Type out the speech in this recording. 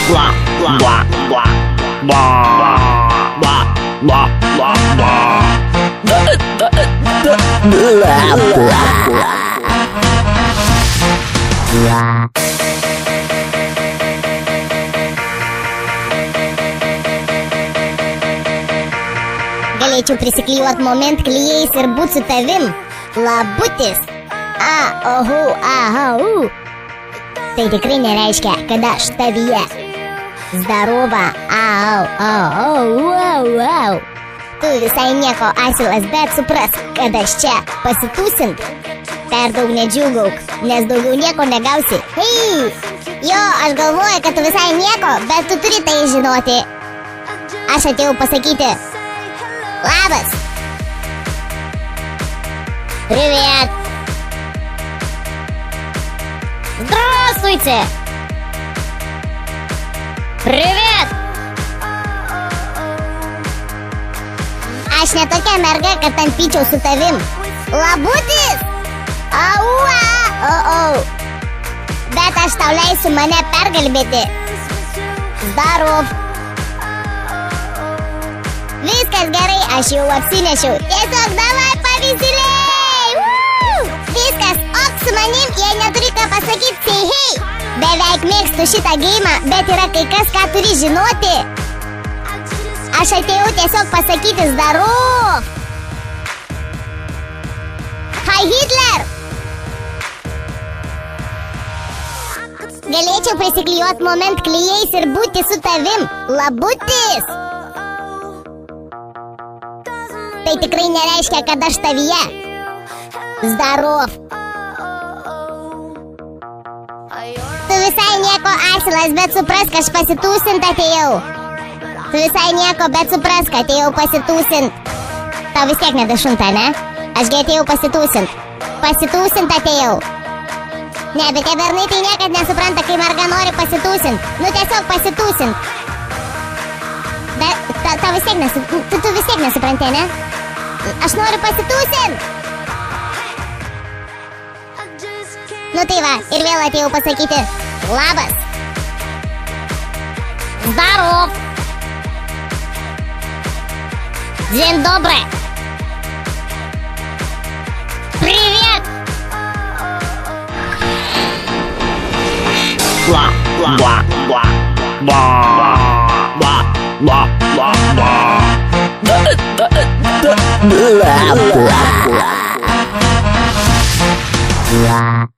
Blah, blah, blah, blah, blah, blah, blah, blah, blah. Galėčiau prisiklijuot moment klijais ir būt su tavim. Labutis. Tai tikrai nereiškia, kad aš tavyje. Zdarova. Tu visai nieko asilas, bet suprask, kad aš čia pasitūsint. Per daug nedžiūgauk, nes daugiau nieko negausi. Hei! Jo, aš galvoju, kad tu visai nieko, bet tu turi tai žinoti. Aš atėjau pasakyti labas. Привет. Здравствуйте. Привет. Aš ne tokia merga, kad tampyčiau su tavim. Labutis. Bet aš tau leisiu mane pergalbėti. Zdarov. Viskas gerai, aš jau apsinešiau. Tiesiog davai pavyzdėliai. Viskas ok su manim, jei neturi ką pasakyti, say hey. Beveik mėgstu šitą geimą, bet yra kai kas, ką turi žinoti. Aš atėjau tiesiog pasakyti zdarov. Hi Hitler. Galėčiau prisiklijuot moment klijais ir būti su tavim. Labutis. Tai tikrai nereiškia, kad aš tavyje. Zdarov. Tu visai nieko asilas, bet suprask, aš pasitūsint atėjau. Tu visai nieko, bet suprask, atėjau pasitūsint. Tau vis tiek nedašunta, ne? Ašgi atėjau pasitūsint. Pasitūsint atėjau. Ne, bet tie bernai tai niekad nesupranta, kai merga nori pasitūsint. Nu tiesiog pasitūsint. Bet tau vis tiek tu vis tiek nesupranti, ne? Aš noriu pasitūsint. Nu tai va, ir vėl atėjau pasakyti labas. Zdarov. Dzień dobry. Привет. Blah, blah, blah, blah, blah, blah, blah, blah.